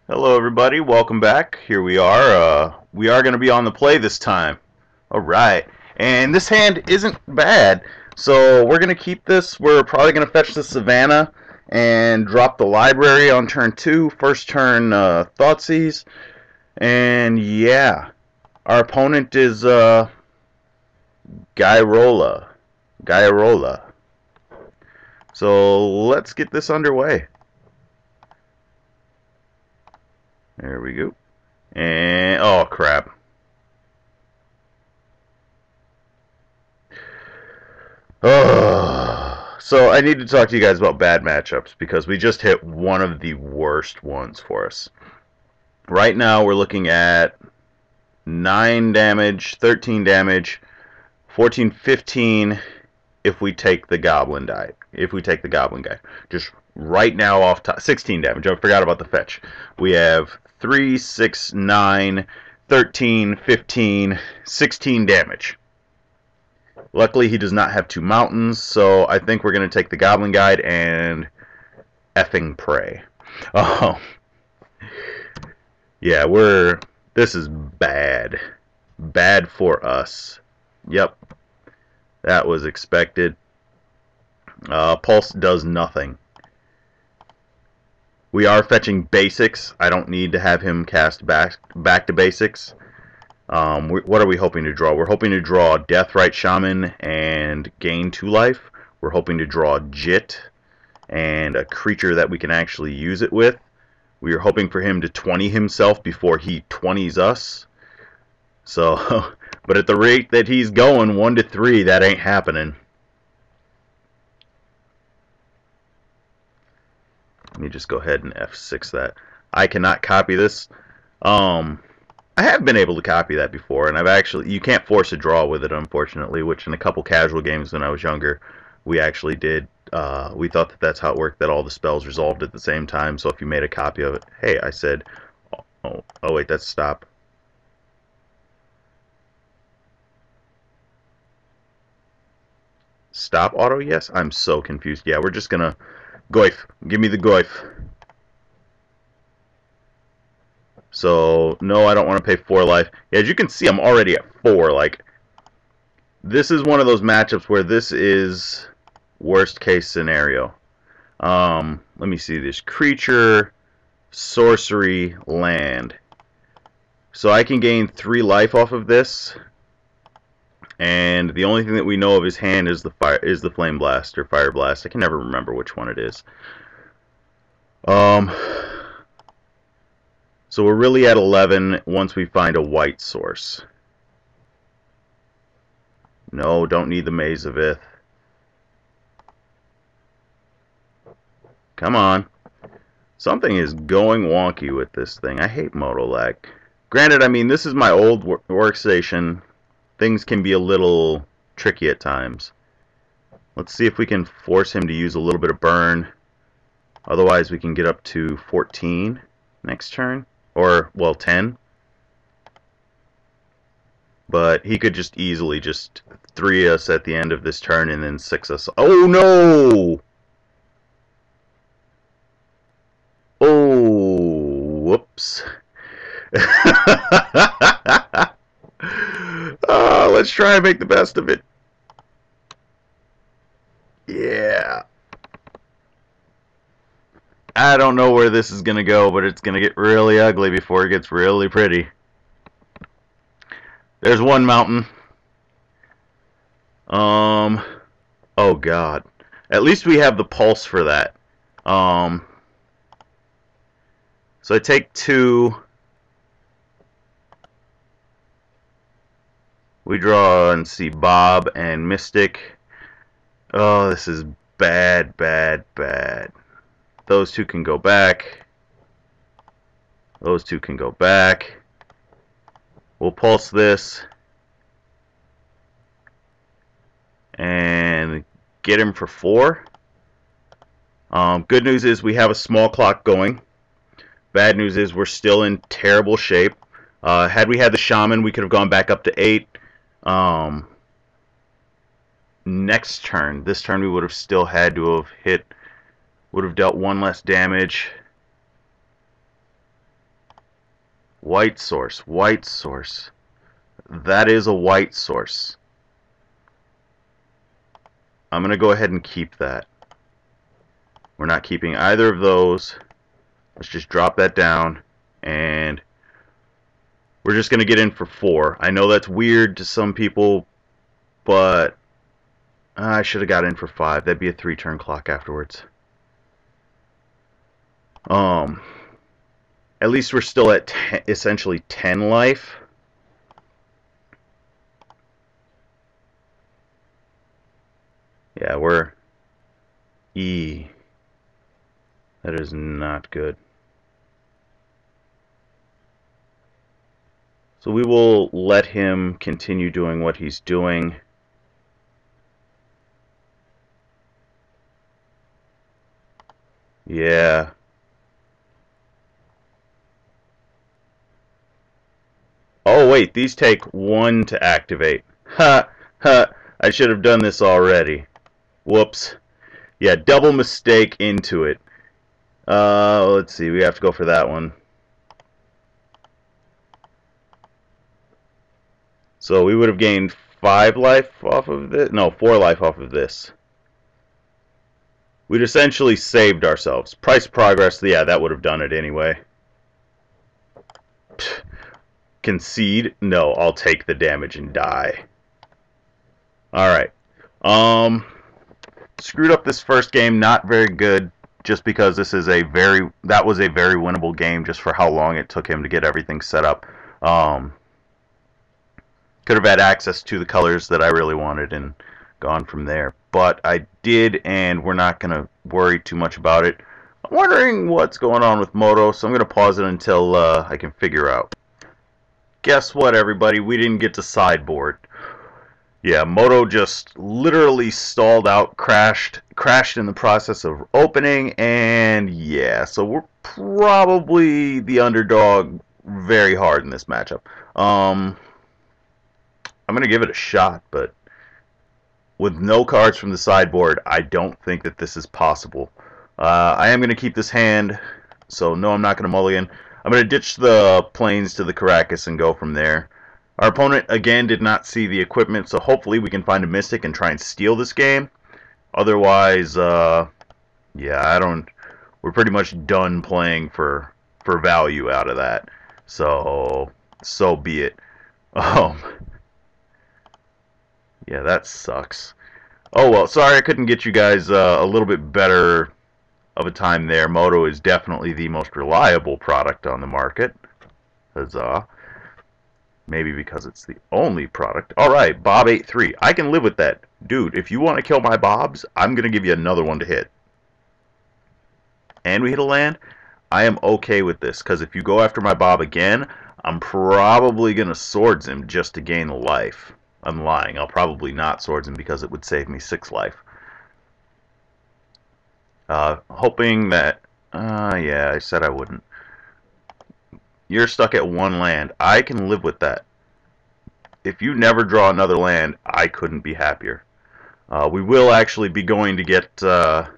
Hello everybody, welcome back. Here we are. We are going to be on the play this time. Alright, and this hand isn't bad, so we're going to keep this. We're probably going to fetch the Savannah and drop the library on turn 2. First turn Thoughtseize, and yeah, our opponent is Gyrola. Gyrola. So let's get this underway. There we go. And oh crap. So I need to talk to you guys about bad matchups because we just hit one of the worst ones for us. Right now we're looking at 9 damage, 13 damage, 14, 15 if we take the goblin die. If we take the goblin guy. Just right now off top, 16 damage. I forgot about the fetch. We have 3, 6, 9, 13, 15, 16 damage. Luckily, he does not have 2 mountains, so I think we're going to take the Goblin Guide and effing pray. Oh, yeah, this is bad. Bad for us. Yep, that was expected. Pulse does nothing. We are fetching basics. I don't need to have him cast back to basics. What are we hoping to draw? We're hoping to draw Deathrite Shaman and gain 2 life. We're hoping to draw Jit and a creature that we can actually use it with. We are hoping for him to 20 himself before he 20s us. So, but at the rate that he's going, 1 to 3, that ain't happening. Let me just go ahead and F6 that. I cannot copy this. I have been able to copy that before, and I've actually, you can't force a draw with it, unfortunately, which in a couple casual games when I was younger, we actually did. We thought that that's how it worked, that all the spells resolved at the same time, so if you made a copy of it, hey, I said, oh wait, that's stop. Stop auto, yes? I'm so confused. Yeah, we're just gonna, Goif, give me the Goif. So, no, I don't want to pay 4 life. As you can see, I'm already at 4. Like, this is one of those matchups where this is worst case scenario. Let me see this. Creature, sorcery, land. So I can gain 3 life off of this. And the only thing that we know of his hand is the flame blast or fire blast. I can never remember which one it is. So we're really at 11 once we find a white source. No, don't need the Maze of Ith. Come on. Something is going wonky with this thing. I hate modal lag. Granted, I mean, this is my old workstation. Things can be a little tricky at times. Let's see if we can force him to use a little bit of burn. Otherwise, we can get up to 14 next turn. Or, well, 10. But he could just easily just 3 us at the end of this turn and then 6 us. Oh, no! Oh, whoops. Let's try and make the best of it. Yeah. I don't know where this is going to go, but it's going to get really ugly before it gets really pretty. There's one mountain. Oh god. At least we have the pulse for that. So I take 2. We draw and see Bob and Mystic. Oh, this is bad, bad, bad. Those 2 can go back. Those 2 can go back. We'll pulse this. And get him for 4. Good news is we have a small clock going. Bad news is we're still in terrible shape. Had we had the Shaman, we could have gone back up to 8. Next turn, this turn we would have still had to have hit, would have dealt 1 less damage. White source. White source. That is a white source. I'm going to go ahead and keep that. We're not keeping either of those. Let's just drop that down. And we're just going to get in for 4. I know that's weird to some people, but I should have got in for 5. That'd be a 3-turn clock afterwards. At least we're still at essentially 10 life. Yeah, we're E. That is not good. So we will let him continue doing what he's doing. Yeah. Oh wait, these take 1 to activate. Ha! Ha! I should have done this already. Whoops. Yeah, double mistake into it. Let's see, we have to go for that one. So we would have gained 5 life off of this. No, 4 life off of this. We'd essentially saved ourselves. Price progress, yeah, that would have done it anyway. Pfft. Concede? No, I'll take the damage and die. Alright. Screwed up this first game, not very good, just because that was a very winnable game just for how long it took him to get everything set up. Could have had access to the colors that I really wanted and gone from there. But I did, and we're not going to worry too much about it. I'm wondering what's going on with Moto, so I'm going to pause it until I can figure out. Guess what, everybody? We didn't get to sideboard. Yeah, Moto just literally stalled out, crashed in the process of opening, and yeah, so we're probably the underdog very hard in this matchup. I'm going to give it a shot, but with no cards from the sideboard, I don't think that this is possible. I am going to keep this hand, so no, I'm not going to mulligan. I'm going to ditch the planes to the Caracas and go from there. Our opponent, again, did not see the equipment, so hopefully we can find a Mystic and try and steal this game. Otherwise, yeah, we're pretty much done playing for value out of that. So be it. Yeah, that sucks. Oh, well, sorry I couldn't get you guys a little bit better of a time there. Moto is definitely the most reliable product on the market. Huzzah. Maybe because it's the only product. Alright, Bob 8-3. I can live with that. Dude, if you want to kill my Bobs, I'm going to give you another one to hit. And we hit a land. I am okay with this, because if you go after my Bob again, I'm probably going to swords him just to gain life. I'm lying. I'll probably not swords him because it would save me 6 life. Hoping that... yeah, I said I wouldn't. You're stuck at 1 land. I can live with that. If you never draw another land, I couldn't be happier. We will actually be going to get a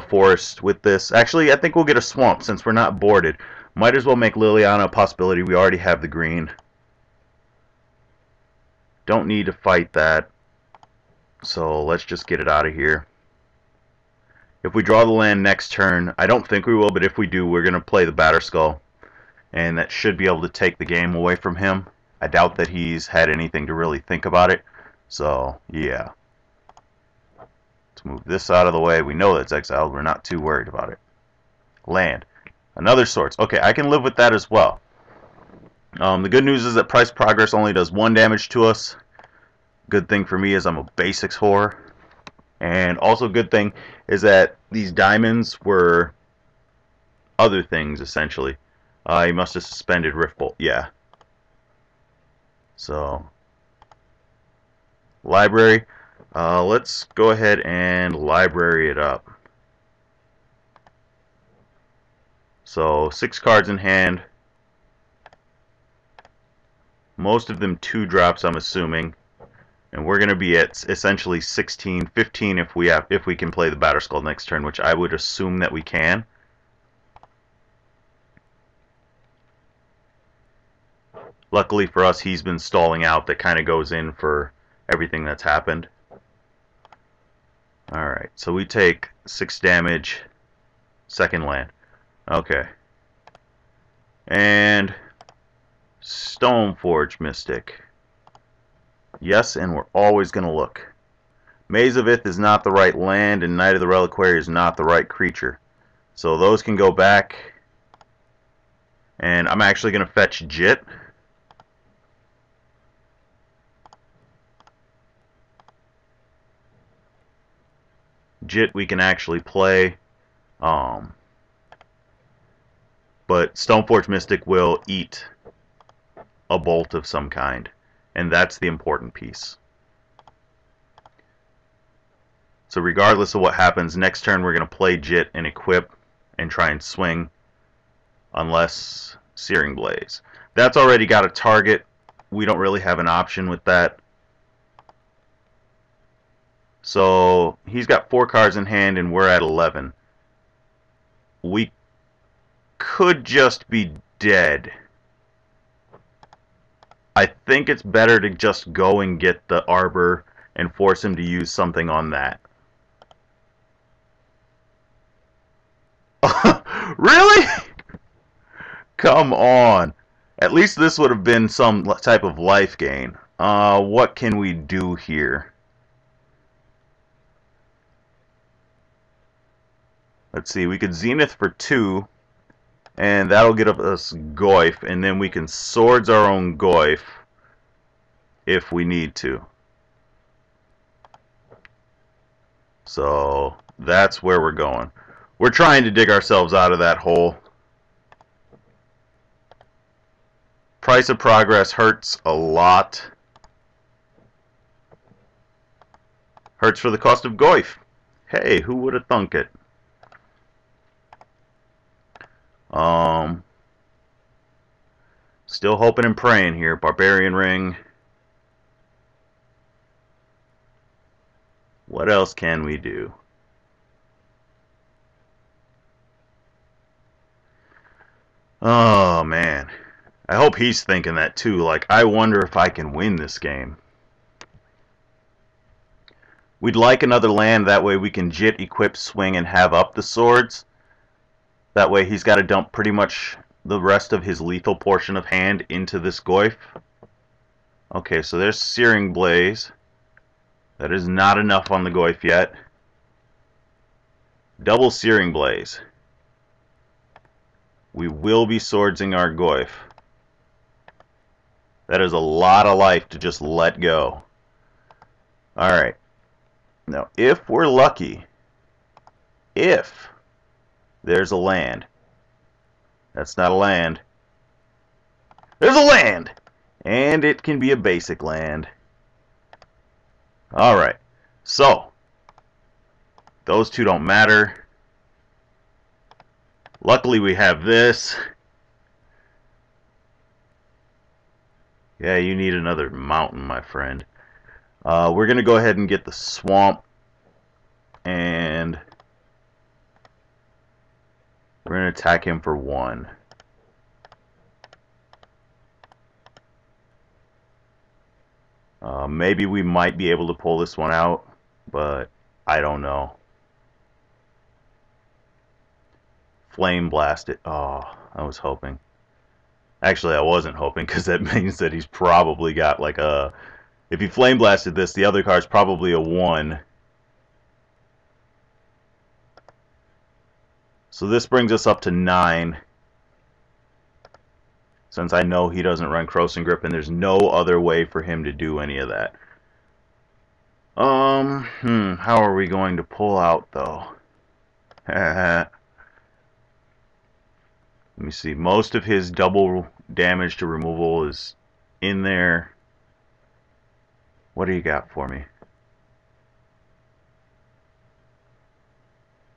forest with this. Actually, I think we'll get a swamp since we're not boarded. Might as well make Liliana a possibility. We already have the green. Don't need to fight that. So let's just get it out of here. If we draw the land next turn, I don't think we will, but if we do, we're going to play the Batterskull. And that should be able to take the game away from him. I doubt that he's had anything to really think about it. So, yeah. Let's move this out of the way. We know that's exiled. We're not too worried about it. Land. Another Swords. Okay, I can live with that as well. The good news is that price progress only does 1 damage to us. Good thing for me is I'm a basics whore. And also good thing is that these diamonds were other things, essentially. He must have suspended Riftbolt. Yeah. So, library. Let's go ahead and library it up. So, 6 cards in hand. Most of them 2-drops, I'm assuming. And we're going to be at essentially 16, 15 if we can play the Batterskull next turn, which I would assume that we can. Luckily for us, he's been stalling out. That kind of goes in for everything that's happened. Alright, so we take 6 damage, second land. Okay. And Stoneforge Mystic. Yes, and we're always going to look. Maze of Ith is not the right land, and Knight of the Reliquary is not the right creature. So those can go back. And I'm actually going to fetch Jit. Jit we can actually play. But Stoneforge Mystic will eat a bolt of some kind. And that's the important piece. So regardless of what happens, next turn we're going to play Jit and equip and try and swing. Unless Searing Blaze. That's already got a target. We don't really have an option with that. So he's got 4 cards in hand and we're at 11. We could just be dead. I think it's better to just go and get the Arbor and force him to use something on that. Really? Come on. At least this would have been some type of life gain. What can we do here? Let's see, we could Zenith for 2, and that'll get us Goyf, and then we can Swords our own Goyf if we need to. So that's where we're going. We're trying to dig ourselves out of that hole. Price of Progress hurts a lot. Hurts for the cost of Goyf. Hey, who would have thunk it? Still hoping and praying here. Barbarian Ring. What else can we do? Oh, man. I hope he's thinking that too. Like, I wonder if I can win this game. We'd like another land. That way we can Jit, equip, swing, and have up the swords. That way he's got to dump pretty much the rest of his lethal portion of hand into this Goyf. Okay, so there's Searing Blaze. That is not enough on the Goyf yet. Double Searing Blaze. We will be swordsing our Goyf. That is a lot of life to just let go. Alright. Now, if we're lucky, if there's a land. That's not a land. There's a land! And it can be a basic land. Alright. So, those two don't matter. Luckily we have this. Yeah, you need another mountain, my friend. We're going to go ahead and get the swamp. And we're going to attack him for 1. Maybe we might be able to pull this one out, but I don't know. Flame blast it. Oh, I was hoping. Actually, I wasn't hoping, because that means that he's probably got like a... If he flame blasted this, the other card's probably a 1. So this brings us up to 9. Since I know he doesn't run Crossing Grip, and there's no other way for him to do any of that. How are we going to pull out, though? Let me see. Most of his double damage to removal is in there. What do you got for me?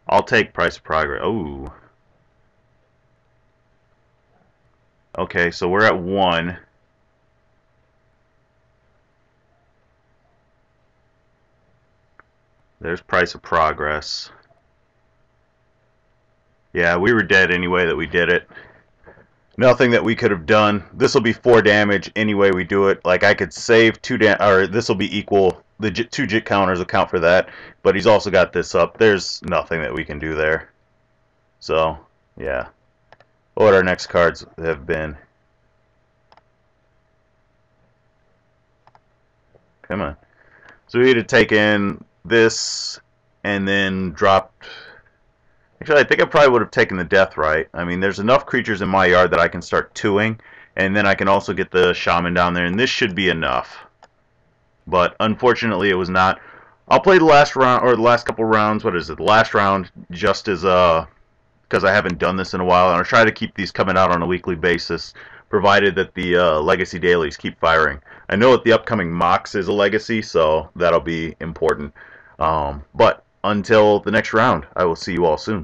I'll take Price of Progress. Ooh. Okay, so we're at 1. There's Price of Progress. Yeah, we were dead anyway that we did it. Nothing that we could have done. This will be 4 damage any way we do it. Like I could save 2 or this will be equal. The 2 jit counters account for that. But he's also got this up. There's nothing that we can do there. So, yeah. What our next cards have been. Come on. So we had to take in this and then dropped. Actually, I think I probably would have taken the Death Right. I mean, there's enough creatures in my yard that I can start 2-ing, and then I can also get the Shaman down there, and this should be enough. But unfortunately, it was not. I'll play the last round, or the last couple rounds. What is it? The last round, just as because I haven't done this in a while, and I'll try to keep these coming out on a weekly basis, provided that the Legacy Dailies keep firing. I know that the upcoming Mox is a Legacy, so that'll be important. But until the next round, I will see you all soon.